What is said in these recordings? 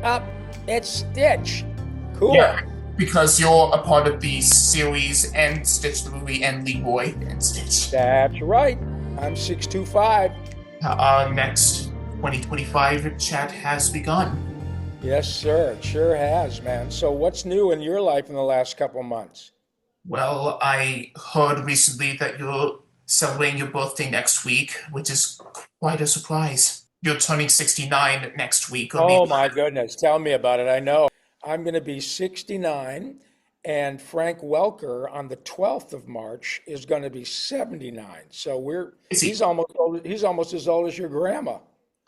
Up, it's Stitch. Yeah, Cool. because you're a part of the series and Stitch the movie and Leroy and Stitch. That's right. I'm 625. Our next 2025 chat has begun. Yes, sir. It sure has, man. So, what's new in your life in the last couple months? Well, I heard recently that you're celebrating your birthday next week, which is quite a surprise. You're turning 69 next week, or maybe. Oh, my goodness. Tell me about it. I know. I'm going to be 69, and Frank Welker on the 12th of March is going to be 79. So, Is he? he's almost as old as your grandma.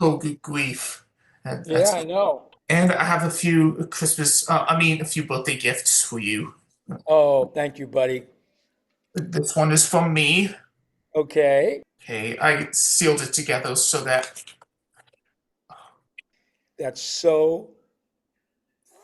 Oh, good grief. Yeah, That's I know. And I have a few a few birthday gifts for you. Oh, thank you, buddy. This one is from me. Okay. Okay, I sealed it together so that That's so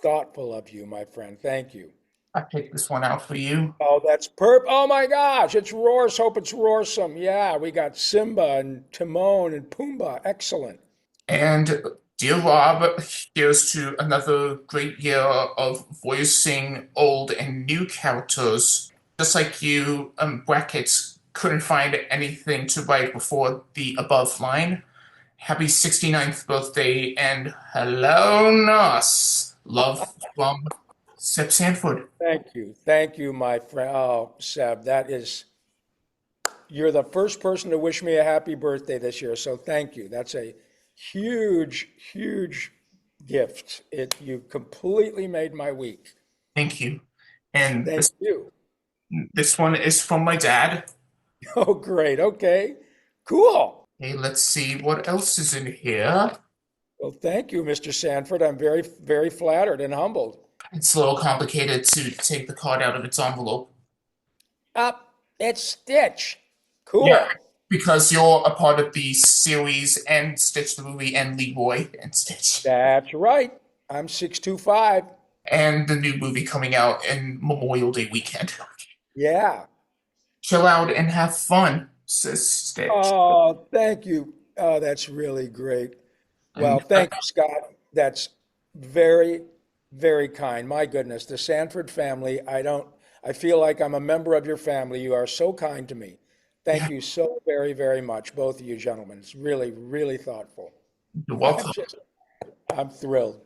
thoughtful of you, my friend. Thank you. I picked this one out for you. Oh, that's Oh my gosh, it's Roars. Hope it's Roarsome. Yeah, we got Simba and Timon and Pumbaa. Excellent. And dear Rob, here's to another great year of voicing old and new characters. Just like you, brackets couldn't find anything to write before the above line. Happy 69th birthday and hello, Nos. Love from Seb Sanford. Thank you. Thank you, my friend. Oh, Seb, you're the first person to wish me a happy birthday this year. So thank you. That's a huge, huge gift. You completely made my week. Thank you. And Thank you. this one is from my dad. Oh, great. Okay. Cool. Okay, let's see what else is in here. Well, thank you, Mr. Sanford. I'm very, very flattered and humbled. It's a little complicated to take the card out of its envelope. Up, it's Stitch. Yeah, Cool. because you're a part of the series and Stitch the movie and Leroy and Stitch. That's right. I'm 625. And the new movie coming out in Memorial Day weekend. Yeah. Chill out and have fun, says Stitch. Oh, thank you. Oh, that's really great. Well, And thank you, Scott. That's very, very kind. My goodness, the Sanford family, I feel like I'm a member of your family. You are so kind to me. Thank yeah, you so very, very much, both of you gentlemen. It's really, really thoughtful. you're I'm welcome. just, I'm thrilled.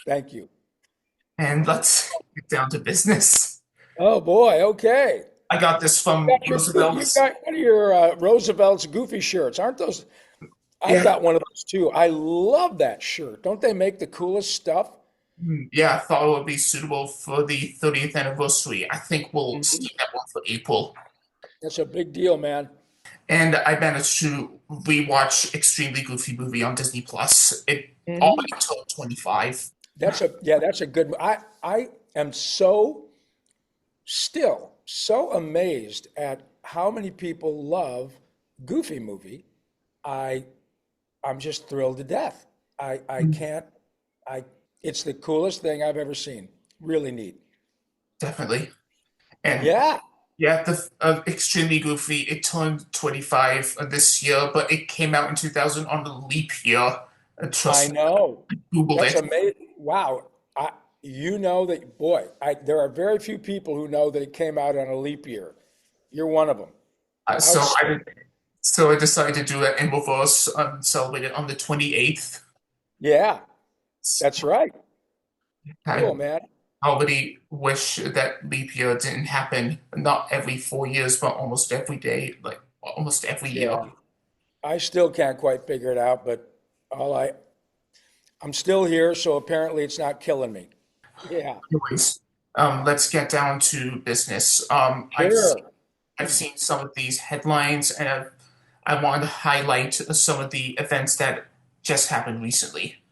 Thank you. And let's get down to business. Oh boy, okay. I got this from You Roosevelt's. got one of your Roosevelt's goofy shirts, aren't those? I've Yeah, got one of those too. I love that shirt. Don't they make the coolest stuff? yeah, I thought it would be suitable for the 30th anniversary. I think we'll Mhm. see that one for April. That's a big deal, man. And I managed to rewatch Extremely Goofy Movie on Disney Plus. It Hmm. already turned 25. That's a good. I am still so amazed at how many people love Goofy movie. I I'm just thrilled to death. I can't. I It's the coolest thing I've ever seen. Really neat. Definitely. And Yeah, yeah, the Extremely Goofy, it turned 25 this year, but it came out in 2000 on the leap year. I Trust me, know. Googled That's it. amazing. Wow. You know that, boy, there are very few people who know that it came out on a leap year. You're one of them. Uh, so I Outstanding. so I decided to do it in reverse and celebrate it on the 28th. Yeah, that's right. I Cool, man. already wish that leap year didn't happen, not every 4 years, but almost every day, like almost every year. Yeah. I still can't quite figure it out, but all I, I'm still here, so apparently it's not killing me. Yeah, Anyways, let's get down to business. sure. I've seen some of these headlines, and I wanted to highlight some of the events that just happened recently.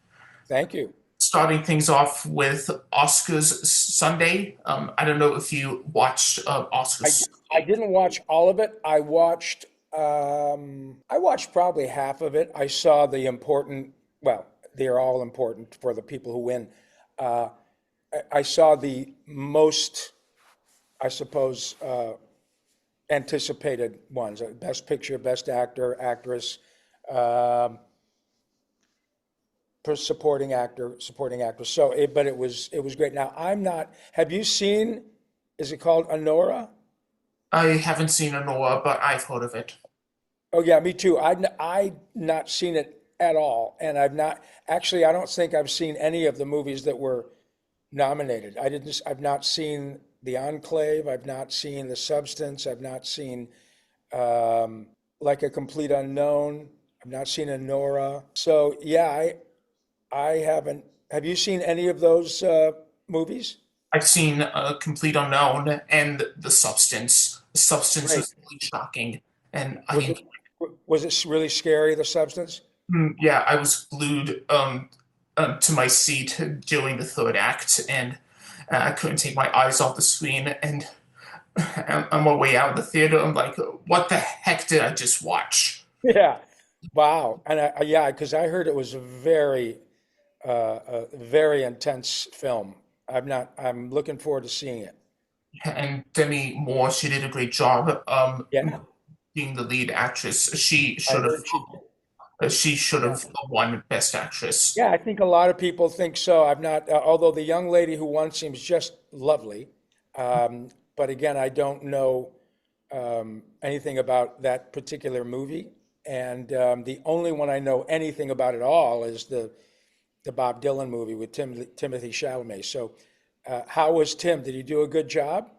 Thank you. Starting things off with Oscars Sunday. I don't know if you watched I, Oscars I Sunday. didn't watch all of it. I watched probably half of it. I saw the important, well, they're all important for the people who win. Uh, I saw the most, I suppose, anticipated ones: Best Picture, Best Actor, Actress, um, for supporting actress. So, but it was great. Now, I'm not. Have you seen? Is it called Honora? I haven't seen Anoa, but I've heard of it. Oh yeah, me too. I not seen it at all, and I've not actually. I don't think I've seen any of the movies that were nominated. I didn't. I've not seen The Enclave. I've not seen The Substance. I've not seen like a Complete Unknown. I've not seen Honora. So yeah, I haven't. Have you seen any of those movies? I've seen Complete Unknown and The Substance. The Substance Great. was really shocking, and Was it was it really scary, The Substance? yeah, I was glued to my seat during the third act, and I couldn't take my eyes off the screen. And on my way out of the theater, I'm like, "What the heck did I just watch?" Yeah. Wow. And yeah, because I heard it was a very intense film. I'm looking forward to seeing it. And Demi Moore, she did a great job Yeah, being the lead actress. She I should have heard she did. she should Yeah. have won Best Actress. Yeah, I think a lot of people think so. I've not, although the young lady who won seems just lovely. But again, I don't know anything about that particular movie. And the only one I know anything about at all is the Bob Dylan movie with Timothy Chalamet. So, how was Tim? Did he do a good job?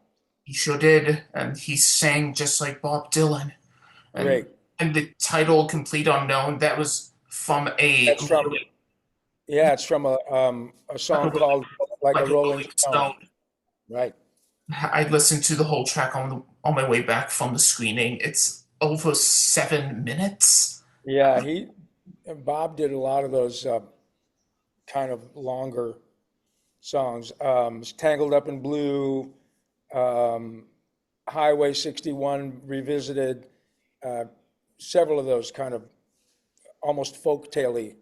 He sure did, and he sang just like Bob Dylan. And Great. and the title "Complete Unknown" that was from That's from, yeah, it's from a song called Like a like a Rolling Rolling Stone. Stone. Right. I listened to the whole track on my way back from the screening. It's over 7 minutes. Yeah, Bob did a lot of those kind of longer songs. Tangled Up in Blue, um, Highway 61 Revisited, uh, several of those kind of almost folk-tale-y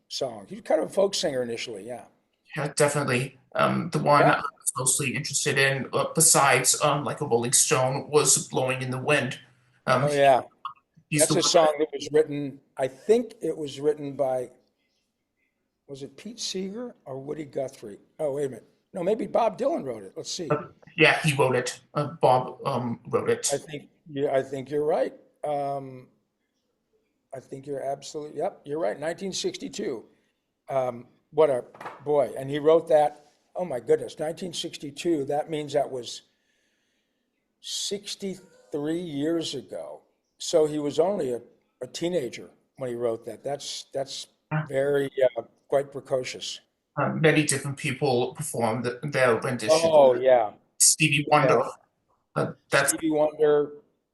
songs. He's kind of a folk singer initially, yeah. Yeah, definitely. The one Yeah. I was mostly interested in, besides like a Rolling Stone, was "Blowing in the Wind." Um, Oh, yeah. he's That's the a one. song that was written, I think it was written by, was it Pete Seeger or Woody Guthrie? Oh, wait a minute. No, maybe Bob Dylan wrote it. Let's see. Yeah, he wrote it. Bob wrote I it. think, yeah, I think you're right. I think you're absolutely, yep, you're right. 1962. What a boy. And he wrote that, oh my goodness, 1962. That means that was 63 years ago. So he was only a teenager when he wrote that. That's very quite precocious. Many different people performed their rendition. Oh yeah, Stevie yeah. Wonder. That's Stevie Wonder,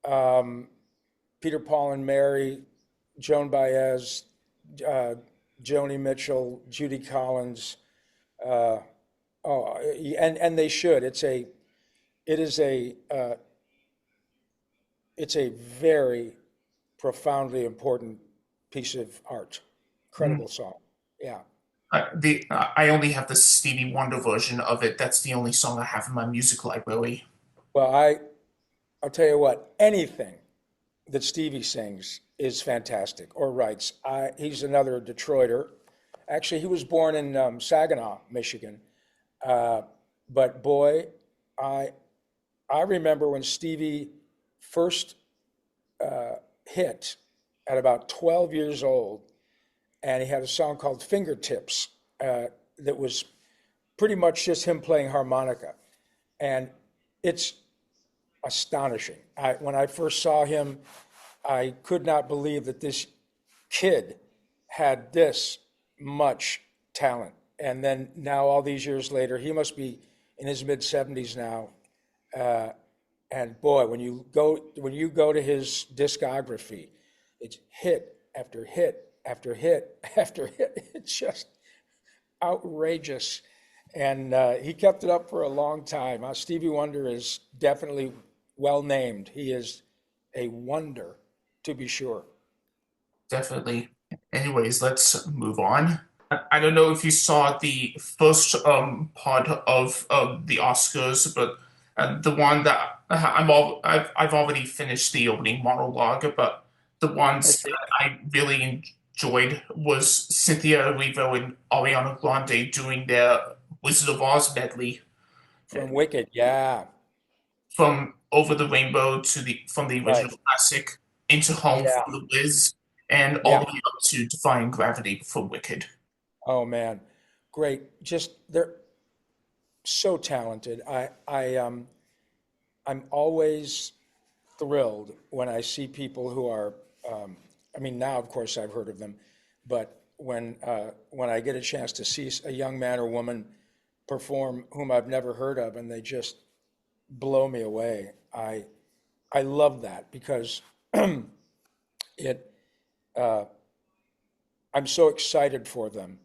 um, Peter, Paul and Mary, Joan Baez, uh, Joni Mitchell, Judy Collins. Uh, oh, and they should. It is it's a very profoundly important piece of art. mm, Incredible song. Yeah. the I only have the Stevie Wonder version of it. That's the only song I have in my music library. Well, I'll tell you what. Anything that Stevie sings is fantastic or writes. He's another Detroiter. Actually, he was born in Saginaw, Michigan. Uh, but boy, I I remember when Stevie first hit at about 12 years old, and he had a song called Fingertips that was pretty much just him playing harmonica. And it's astonishing. When I first saw him, I could not believe that this kid had this much talent. And then now, all these years later, he must be in his mid 70s now. Uh, and boy, when you go to his discography, it's hit after hit after hit after hit. It's just outrageous. And he kept it up for a long time. Stevie Wonder is definitely well named. He is a wonder, to be sure. Definitely. Anyways, let's move on. I don't know if you saw the first part of the Oscars, but the one that I've already finished the opening monologue, but the I ones see. that I really enjoyed was Cynthia Ariana and Ariana Grande doing their Wizard of Oz medley From Wicked, yeah, from Over the Rainbow to the from the right, original classic into Home yeah, from the Wiz and all yeah. the way up to Defying Gravity from Wicked. Oh man, great. Just they're so talented. I'm always thrilled when I see people who are. I mean, now of course I've heard of them, but when I get a chance to see a young man or woman perform whom I've never heard of, and they just blow me away. I love that because it. I'm so excited for them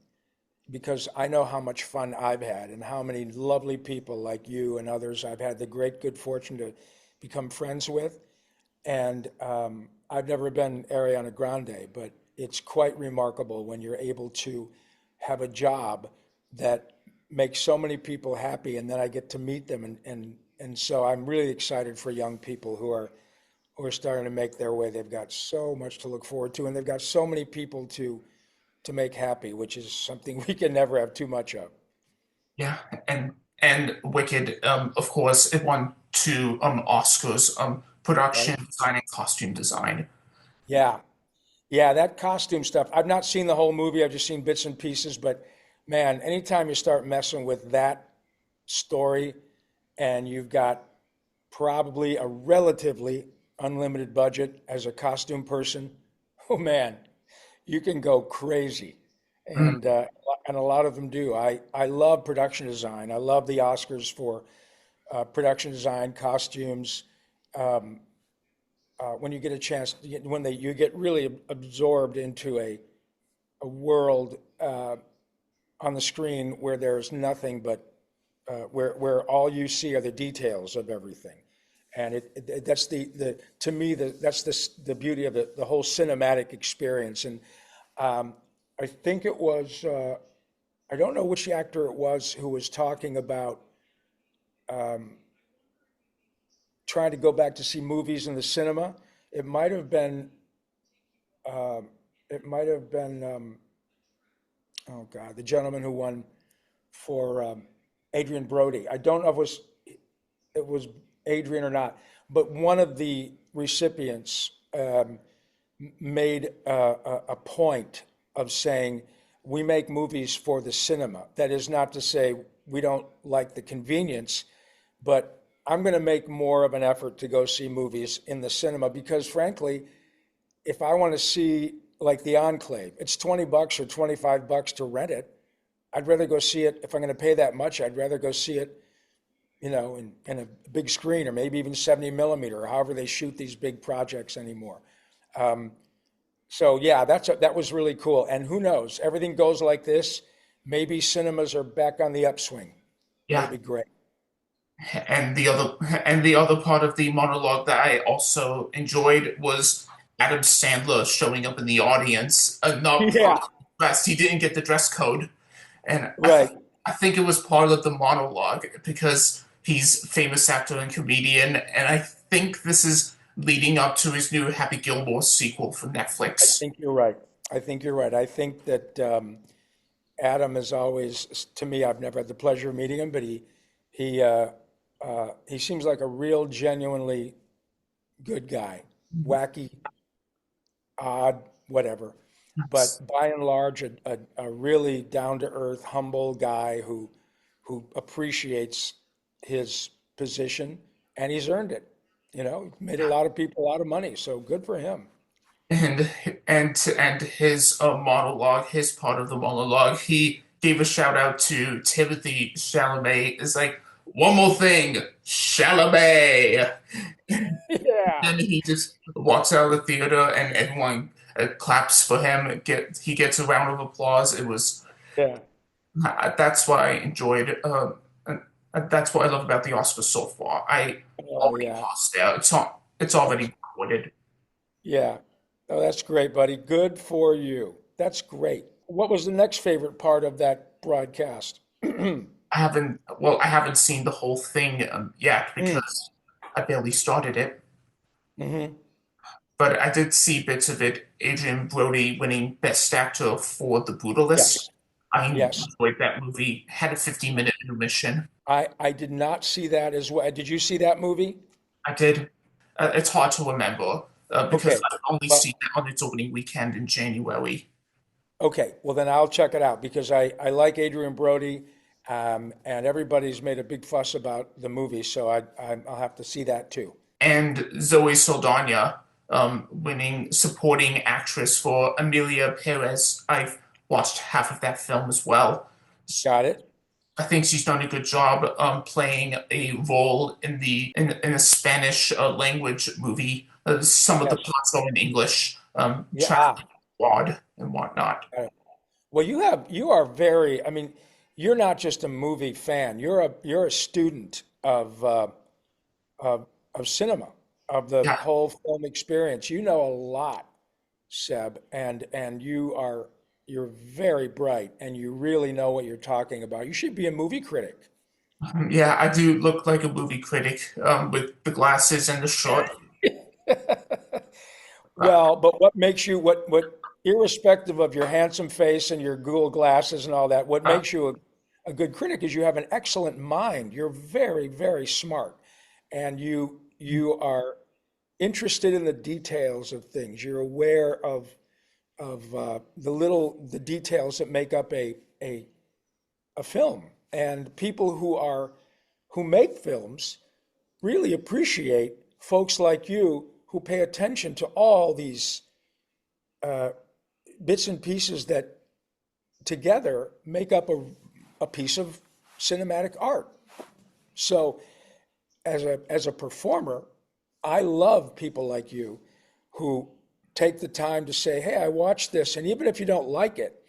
because I know how much fun I've had and how many lovely people like you and others I've had the great good fortune to become friends with. And I've never been Ariana Grande, but it's quite remarkable when you're able to have a job that makes so many people happy, and then I get to meet them, and so I'm really excited for young people who are starting to make their way. They've got so much to look forward to, and they've got so many people to make happy, which is something we can never have too much of. Yeah, and Wicked, of course, it won two Oscars, Right? production design and costume design. Yeah. Yeah, that costume stuff. I've not seen the whole movie. I've just seen bits and pieces, but man, anytime you start messing with that story and you've got probably a relatively unlimited budget as a costume person, oh man, you can go crazy. Mm. And a lot of them do. I love production design. I love the Oscars for production design, costumes. Um, when you get a chance, when you get really absorbed into a world on the screen where there's nothing but where all you see are the details of everything, and that's the to me that's the beauty of the whole cinematic experience. And um, I think it was I don't know which actor it was who was talking about um, trying to go back to see movies in the cinema. It might have been um, it might have been oh God, the gentleman who won for Adrian Brody. I don't know if it was Adrian or not, but one of the recipients made a point of saying, we make movies for the cinema. That is not to say we don't like the convenience, but I'm going to make more of an effort to go see movies in the cinema because, frankly, if I want to see like The Enclave, it's $20 or $25 to rent it. I'd rather go see it if I'm going to pay that much. I'd rather go see it, in a big screen or maybe even 70 millimeter or however they shoot these big projects anymore. Um, so yeah, that was really cool. And who knows? Everything goes like this. Maybe cinemas are back on the upswing. That'd Yeah, be great. and the other part of the monologue that I also enjoyed was Adam Sandler showing up in the audience, not Yeah, properly dressed. He didn't get the dress code, and right. I think it was part of the monologue because he's a famous actor and comedian, and I think this is leading up to his new Happy Gilmore sequel for I Netflix. think you're right. I think you're right. I think that Adam is always, to me, I've never had the pleasure of meeting him, but he seems like a real, genuinely good guy. Wacky, odd, whatever. But by and large, a really down-to-earth, humble guy who appreciates his position, and he's earned it. Made a lot of people a lot of money, so good for him. And and his monologue, his part of the monologue, he gave a shout out to Timothy Chalamet. It's like one more thing, Chalamet. Yeah, Then he just walks out of the theater, and everyone claps for him. He gets a round of applause. It was yeah. that's what I enjoyed. That's what I love about the Oscars so far. I Oh, already yeah. paused there. It's already recorded. Yeah. Oh, that's great, buddy. Good for you. That's great. What was the next favorite part of that broadcast? I haven't seen the whole thing yet Mm, because I barely started it. hmm but I did see bits of it. Adrian Brody winning Best Actor for The Brutalist. Yes, I yes. enjoyed that movie. Had a 50-minute intermission. I did not see that as well. Did you see that movie? I did. It's hard to remember because Okay. I've only Well, seen it on its opening weekend in January. okay. Well, then I'll check it out because I like Adrian Brody, and everybody's made a big fuss about the movie, so I'll have to see that too. And Zoe Saldana winning supporting actress for Amelia Perez. I've watched half of that film as well. Got it? I think she's done a good job playing a role in in a Spanish language movie. Some of the Yes. plots are in English, Yeah. trying to be broad and whatnot. Got it. Well, you are very, I mean, you're not just a movie fan. You're a student of cinema, of the Yeah, whole film experience. You know a lot, Seb, and you're very bright and you really know what you're talking about. You should be a movie critic. yeah, I do look like a movie critic with the glasses and the shirt. Uh, Well, but what makes you what irrespective of your handsome face and your Google glasses and all that, what uh, makes you a good critic is you have an excellent mind. You're very, very smart, and you are interested in the details of things. You're aware of the details that make up a film, and people who make films really appreciate folks like you who pay attention to all these uh, bits and pieces that together make up a piece of cinematic art. So as a performer, I love people like you who take the time to say, "Hey, I watched this," and even if you don't like it,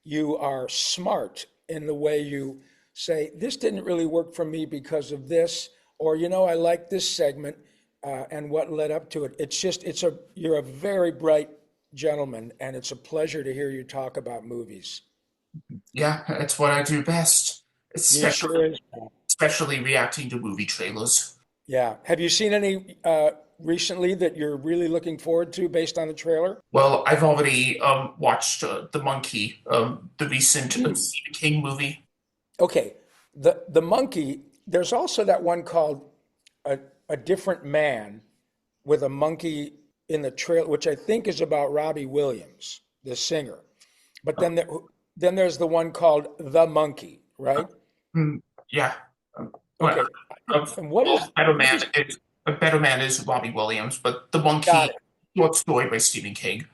you are smart in the way you say, "This didn't really work for me because of this," or I like this segment and what led up to it. You're a very bright gentleman, and it's a pleasure to hear you talk about movies. yeah, it's what I do best, You especially sure is. especially reacting to movie trailers. Yeah. Have you seen any recently that you're really looking forward to based on the trailer? Well, I've already watched The Monkey, the recent Hmm. Stephen King movie. Okay. The monkey. There's also that one called a, a Different Man with a monkey in the trailer, which I think is about Robbie Williams, the singer. But then there's the one called The Monkey, right? Mm, yeah. Um, well, Okay. And what is what is A Better Man is Robbie Williams, but The got Monkey, it? short story by Stephen King.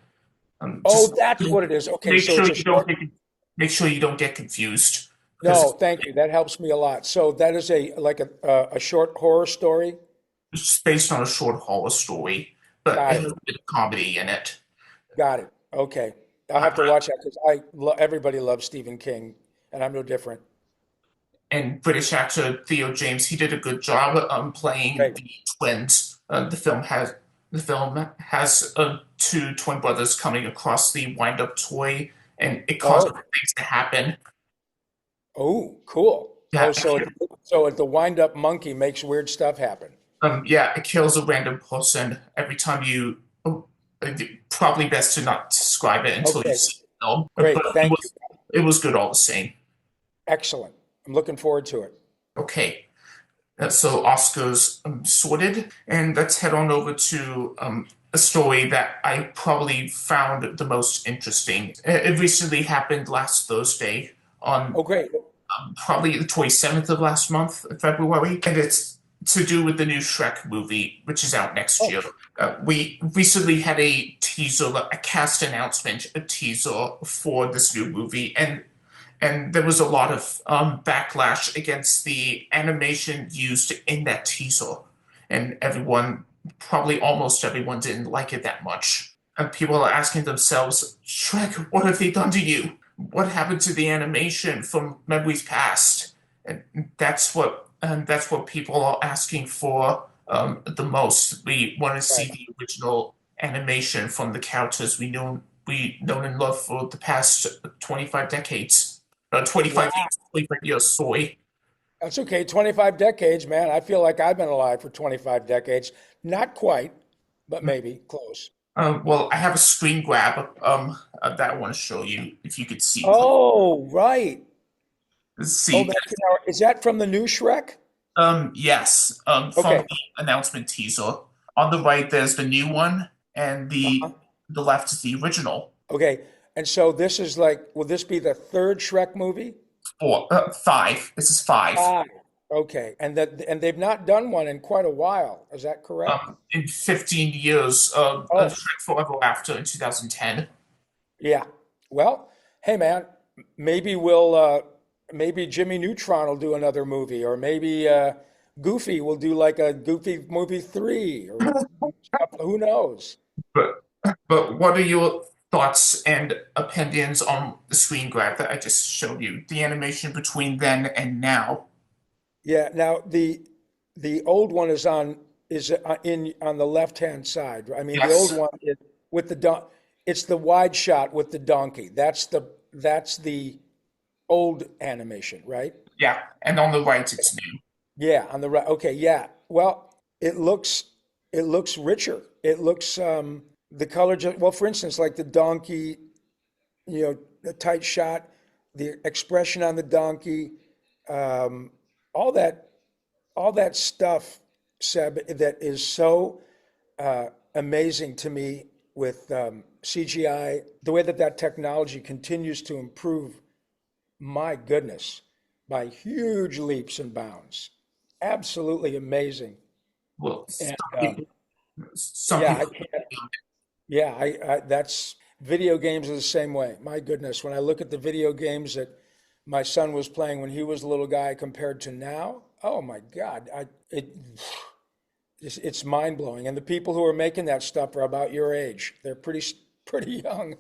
Oh, Just that's what it is. Okay, make so sure it's a you don't short. get make sure you don't get confused No, because thank you. That helps me a lot. So that is a short horror story. it's based on a short horror story, but it Got it. has a bit of comedy in it. Got it. Okay. I'll have to Uh, watch that because everybody loves Stephen King, and I'm no different. and British actor Theo James, he did a good job playing Great. the twins. The film has two twin brothers coming across the wind-up toy, and it causes Oh, things to happen. oh, cool. Yeah, Oh, so the wind-up monkey makes weird stuff happen. yeah, it kills a random person every time you. Probably best to not describe it until you Okay, see the film, but great. Thank you. it was good all the same. Excellent. I'm looking forward to it. Okay. So Oscars sorted, and let's head on over to a story that I probably found the most interesting. It recently happened last Thursday on Oh, great. probably the 27th of last month, February, and it's to do with the new Shrek movie, which is out next Oh, year. We recently had a teaser, a cast announcement, a teaser for this new movie, and there was a lot of backlash against the animation used in that teaser, and everyone, probably almost everyone, didn't like it that much. And people are asking themselves, Shrek, what have they done to you? What happened to the animation from memories past? And that's what people are asking for the most. We want to see right. the original animation from the characters we known and love for the past 25 decades. 25 Wow. years, 25 years, sorry. That's okay. 25 decades, man. I feel like I've been alive for 25 decades. Not quite, but maybe close. Well, I have a screen grab that I want to show you if you could see clear. Oh, right. Oh, See, that's is that from the new Shrek? yes, from Okay. the announcement teaser. On the right, there's the new one, and Uh-huh. the left is the original. Okay. And so this is like, will this be the third Shrek movie? Four, five. This is five. Five. Okay. And they've not done one in quite a while. Is that correct? In 15 years, Oh, Shrek Forever After in 2010. yeah. Well, hey man, maybe maybe Jimmy Neutron will do another movie, or maybe Goofy will do like a Goofy movie three, or who knows? But but what are your thoughts and opinions on the screen grab that I just showed you? The animation between then and now. Yeah. Now the old one is in on the left hand side. I mean, the old Yes. one is with the it's the wide shot with the donkey. That's the old animation, right? Yeah. And on the right, it's new. Yeah, on the right. Okay, yeah. Well, it looks richer. It looks the color just well, for instance, like the donkey, the tight shot, the expression on the donkey, um, all that all that stuff, Seb, that is so amazing to me with CGI, the way that that technology continues to improve, my goodness, by huge leaps and bounds. Absolutely amazing. Well, And some yeah, I people. can't, yeah, that's video games are the same way. My goodness, when I look at the video games that my son was playing when he was a little guy compared to now, oh my God, it's mind blowing. And the people who are making that stuff are about your age. They're pretty young.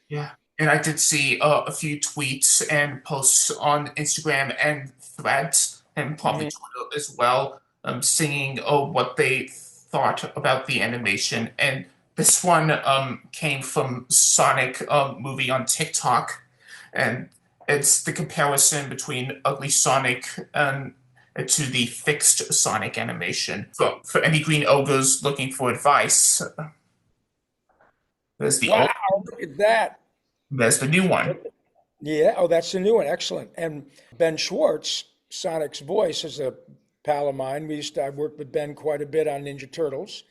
Yeah. And I did see a few tweets and posts on Instagram and Threads and probably Mhm. Twitter as well, singing what they thought about the animation. And this one came from Sonic movie on TikTok, and it's the comparison between Ugly Sonic and to the fixed Sonic animation. For any green ogres looking for advice, there's the Wow, old, look at that. there's the new one. Yeah, oh, that's the new one. Excellent. And Ben Schwartz, Sonic's voice, is a pal of mine. I worked with Ben quite a bit on Ninja Turtles,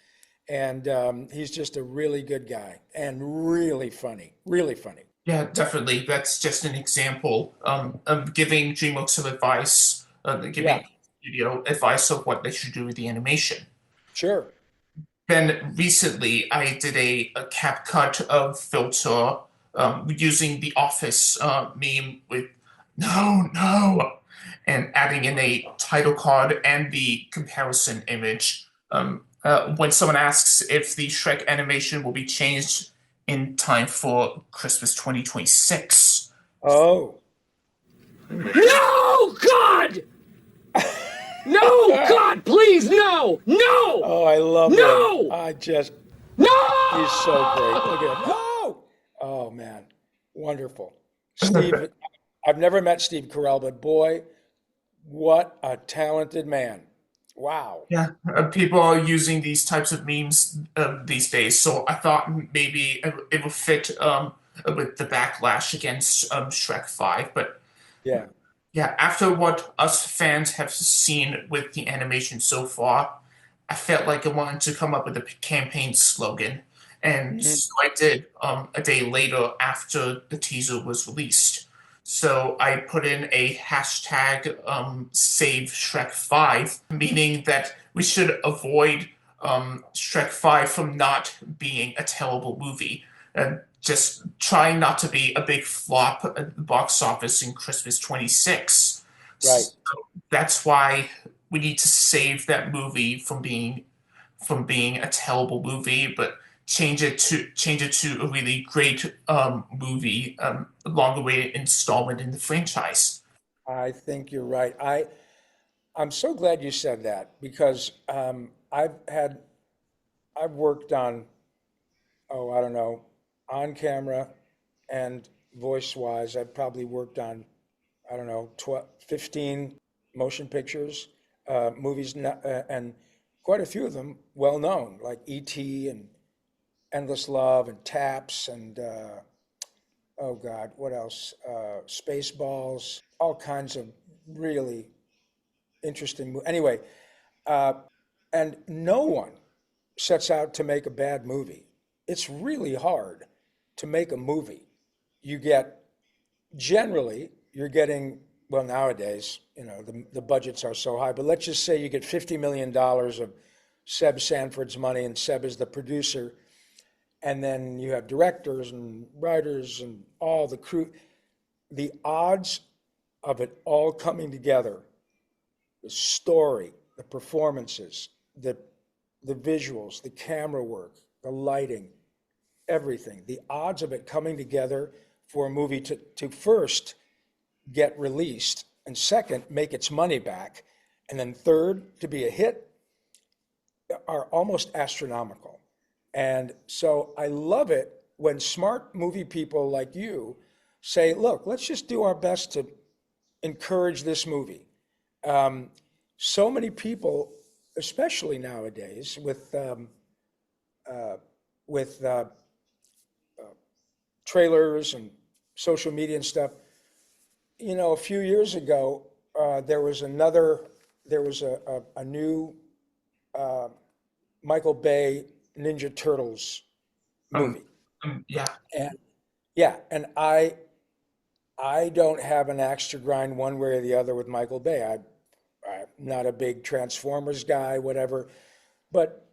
and he's just a really good guy and really funny, really funny. Yeah, definitely. That's just an example of giving DreamWorks some advice, Yeah, giving studio advice of what they should do with the animation. sure. Then recently, I did a cap cut of filter using the Office meme with "No, no," and adding in a title card and the comparison image. When someone asks if the Shrek animation will be changed in time for Christmas 2026. Oh, No, God! No, God, please, no! No! oh, I love him. No! He's so great. Look No! at him. No! Oh man, wonderful. Steve, I've never met Steve Carell, but boy, what a talented man. Wow. Yeah, people are using these types of memes these days, so I thought maybe it would fit with the backlash against Shrek 5. But Yeah. yeah, after what us fans have seen with the animation so far, I felt like I wanted to come up with a campaign slogan. And Mhm. so I did a day later after the teaser was released. So I put in a hashtag save Shrek 5, meaning that we should avoid Shrek 5 from not being a terrible movie. And just trying not to be a big flop at the box office in Christmas 26. Right. So that's why we need to save that movie from being a terrible movie, but change it to a really great movie, along the way installment in the franchise. I think you're right. I'm so glad you said that because I've worked on, oh, I don't know, on camera and voice wise, I've probably worked on, I don't know, 12, 15 motion pictures, movies, and quite a few of them well known, like E.T. and Endless Love and Taps and oh God, what else? Spaceballs, all kinds of really interesting movies. Anyway, and no one sets out to make a bad movie. It's really hard to make a movie. You get, generally, you're getting, well, nowadays, the budgets are so high, but let's just say you get $50 million of Seb Sanford's money, and Seb is the producer. And then you have directors and writers and all the crew. The odds of it all coming together, the story, the performances, the visuals, the camera work, the lighting, everything, the odds of it coming together for a movie to first get released, and second, make its money back, and then third, to be a hit, are almost astronomical. And so I love it when smart movie people like you say, look, let's just do our best to encourage this movie. So many people, especially nowadays with trailers and social media and stuff, a few years ago, there was a new Michael Bay Ninja Turtles movie. Yeah. And yeah, and I don't have an axe to grind one way or the other with Michael Bay. I'm not a big Transformers guy, whatever, but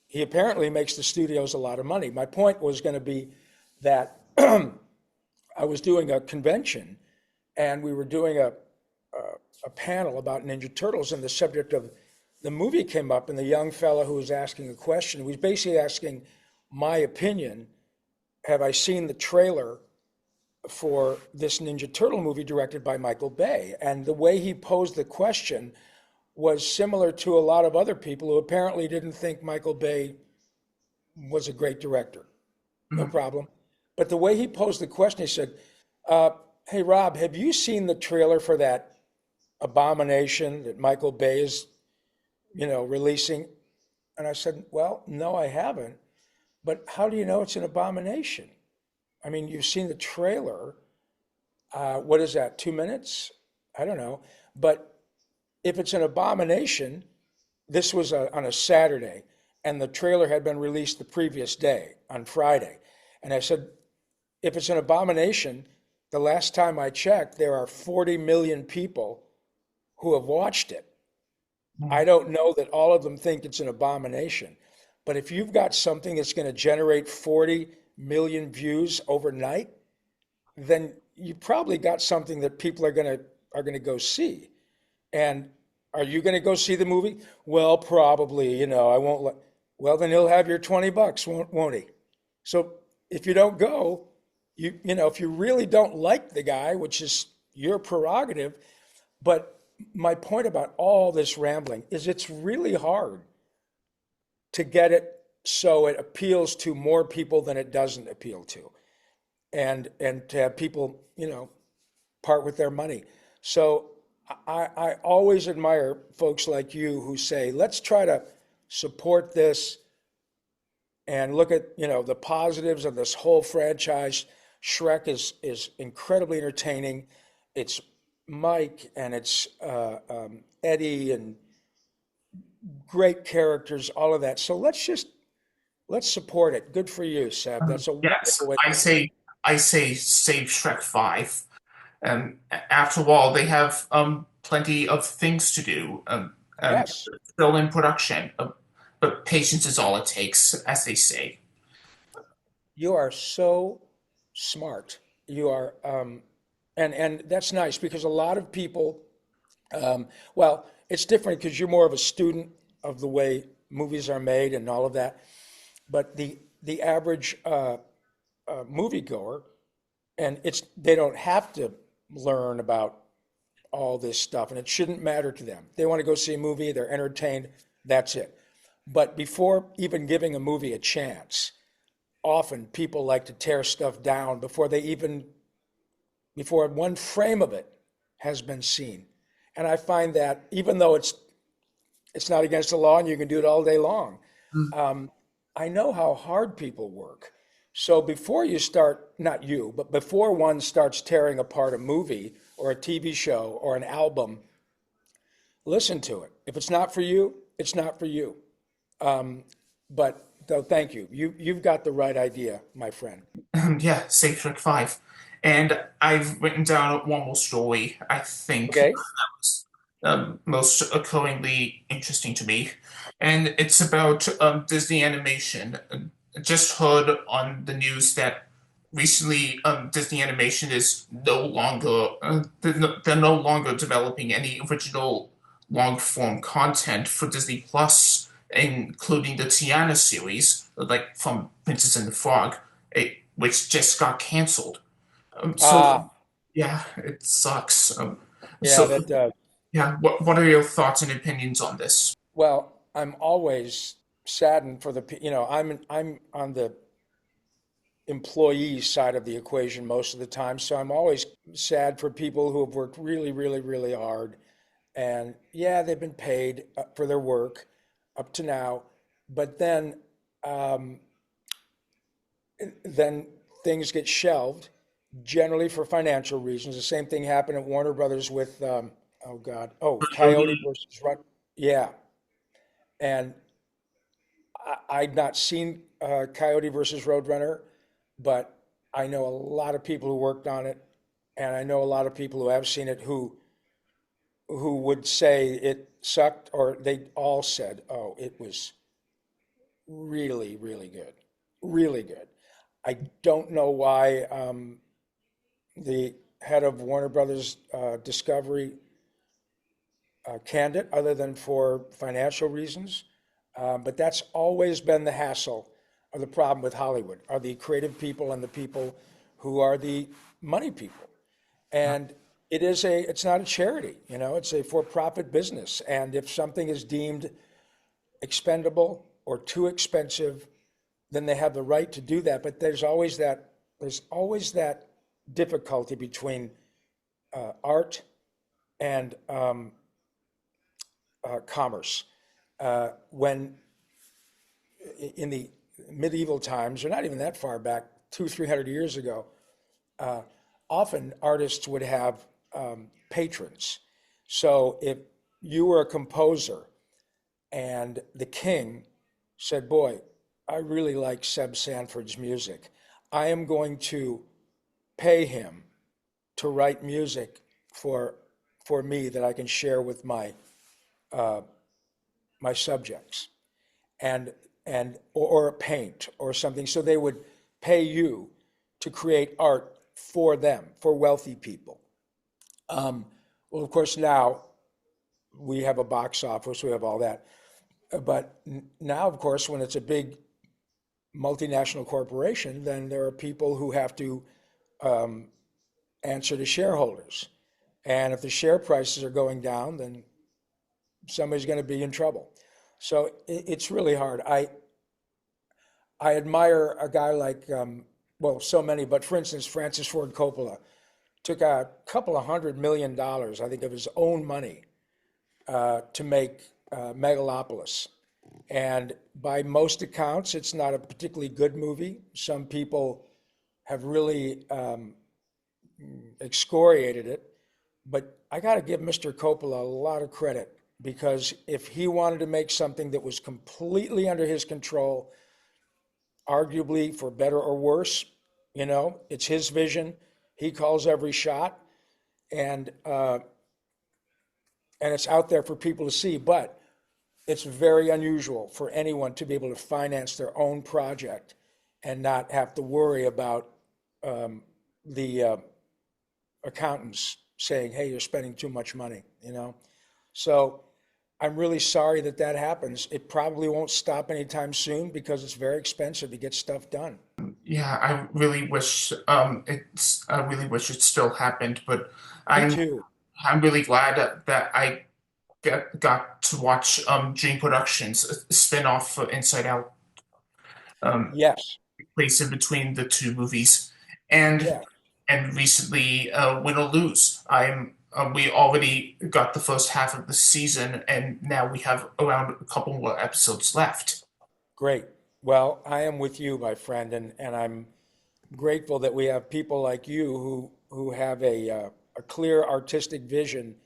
he apparently makes the studios a lot of money. My point was going to be that I was doing a convention and we were doing a panel about Ninja Turtles, and the subject of the movie came up, and the young fellow who was asking a question was basically asking my opinion. Have I seen the trailer for this Ninja Turtle movie directed by Michael Bay? And the way he posed the question was similar to a lot of other people who apparently didn't think Michael Bay was a great director. No problem. But the way he posed the question, he said, hey, Rob, have you seen the trailer for that abomination that Michael Bay is, releasing? And I said, well, no, I haven't. But how do you know it's an abomination? I mean, you've seen the trailer. What is that, 2 minutes? I don't know. But if it's an abomination, this was on a Saturday, and the trailer had been released the previous day, on Friday. And I said, if it's an abomination, the last time I checked, there are 40 million people who have watched it. I don't know that all of them think it's an abomination. But if you've got something that's going to generate 40 million views overnight, then you probably got something that people are going to go see. And are you going to go see the movie? Well, probably, I won't. Well, then he'll have your $20, won't he? So if you don't go, if you really don't like the guy, which is your prerogative, but my point about all this rambling is it's really hard to get it so it appeals to more people than it doesn't appeal to, and to have people, part with their money. So I always admire folks like you who say, let's try to support this and look at, the positives of this whole franchise. Shrek is incredibly entertaining. It's Mike and it's Eddie and great characters, all of that. So let's support it. Good for you, Seb. That's a Yes, wonderful way. I say save Shrek 5. After all, they have plenty of things to do. Yes, Still in production, but patience is all it takes, as they say. you are so smart. You are, and that's nice because a lot of people, well, it's different because you're more of a student of the way movies are made and all of that. But the average moviegoer, and they don't have to learn about all this stuff, and it shouldn't matter to them. They want to go see a movie, they're entertained, that's it. But before even giving a movie a chance, often people like to tear stuff down before one frame of it has been seen. And I find that even though it's not against the law and you can do it all day long, I know how hard people work. So before you start, not you, but before one starts tearing apart a movie or a TV show or an album, listen to it. If it's not for you, it's not for you. But though, thank you. You've got the right idea, my friend. Yeah, say Shrek 5. And I've written down one more story I think Okay? was most occurringly interesting to me. And it's about Disney animation. I just heard on the news that recently Disney animation is no longer, they're no longer developing any original long form content for Disney Plus, including the Tiana series, like from Princess and the Frog, which just got canceled. So Ah, yeah, it sucks. yeah, So that does. yeah, what are your thoughts and opinions on this? Well, I'm always saddened for I'm on the employee side of the equation most of the time, so I'm always sad for people who have worked really, really, really hard. And yeah, they've been paid for their work up to now, but um, then things get shelved, generally for financial reasons. The same thing happened at Warner Brothers with, oh God, oh, Coyote versus Run. Yeah. And I'd not seen Coyote versus Roadrunner, but I know a lot of people who worked on it, and I know a lot of people who have seen it who would say it sucked, or they all said, "Oh, it was really, really good, really good." I don't know why the head of Warner Brothers Discovery canned it, other than for financial reasons. But that's always been the hassle or the problem with Hollywood, are the creative people and the people who are the money people. And it's not a charity, it's a for-profit business. And if something is deemed expendable or too expensive, then they have the right to do that. But there's always that difficulty between art and commerce. When in the medieval times, or not even that far back, 300 years ago, often artists would have patrons. So if you were a composer and the king said, "Boy, I really like Seb Sanford's music. I am going to pay him to write music for for me that I can share with my subjects," and or paint or something. So they would pay you to create art for them, for wealthy people. Well, of course, now we have a box office, we have all that. But now, of course, when it's a big multinational corporation, then there are people who have to answer to shareholders. And if the share prices are going down, then somebody's going to be in trouble. So it's really hard. I admire a guy like, well, so many, but for instance, Francis Ford Coppola took a couple of $100 million, I think, of his own money to make Megalopolis. And by most accounts, it's not a particularly good movie. Some people have really excoriated it. But I got to give Mr. Coppola a lot of credit, because if he wanted to make something that was completely under his control, arguably for better or worse, it's his vision. He calls every shot, and it's out there for people to see. But it's very unusual for anyone to be able to finance their own project and not have to worry about the accountants saying, "Hey, you're spending too much money." So I'm really sorry that that happens. It probably won't stop anytime soon because it's very expensive to get stuff done. Yeah, I really wish it still happened, but Me I'm too. I'm really glad that I got to watch Dream Productions spin-off for Inside Out, um Yes. place in between the two movies. And Yeah. recently, Win or Lose. We already got the first half of the season, and now we have around a couple more episodes left. Great. Well, I am with you, my friend, and I'm grateful that we have people like you who have a clear artistic vision,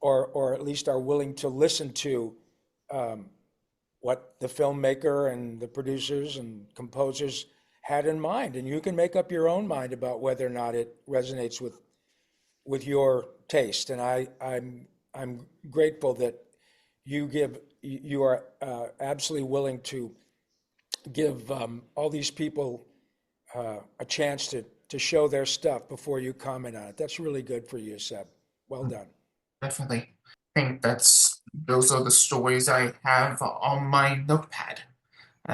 or at least are willing to listen to what the filmmaker and the producers and composers had in mind, and you can make up your own mind about whether or not it resonates with your taste. And I'm grateful that you are absolutely willing to give all these people a chance to show their stuff before you comment on it. That's really good for you, Seb. Well done. Definitely. I think those are the stories I have on my notepad.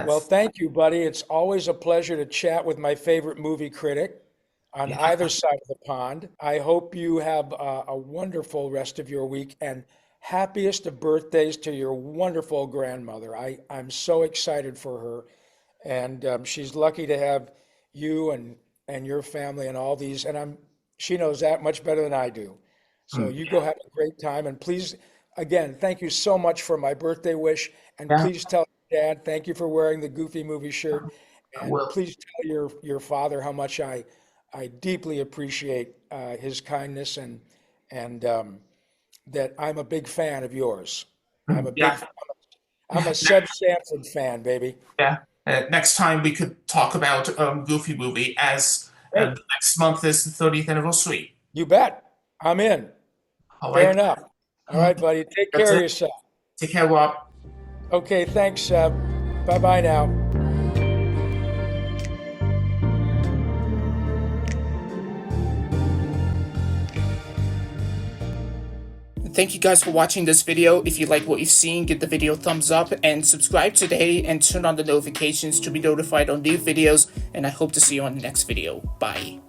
Well, thank you, buddy. It's always a pleasure to chat with my favorite movie critic on either side of the pond. I hope you have a wonderful rest of your week, and happiest of birthdays to your wonderful grandmother. I'm so excited for her, and she's lucky to have you and your family and all these, and she knows that much better than I do. So you go have a great time, and please, again, thank you so much for my birthday wish, and Yeah. please tell Dad, thank you for wearing the Goofy Movie shirt, I and will. please tell your father how much I deeply appreciate his kindness, and that I'm a big fan of yours. I'm Yeah. I'm a Seb Sanford fan, baby. Yeah. Next time we could talk about Goofy Movie, as Great. next month is the 30th anniversary. You bet. I'm in. All Fair right. enough. All right, buddy. Take That's care of it. yourself. Take care, Rob. Okay, thanks, Seb. Bye-bye now. Thank you guys for watching this video. If you like what you've seen, give the video a thumbs up and subscribe today and turn on the notifications to be notified on new videos. And I hope to see you on the next video. Bye.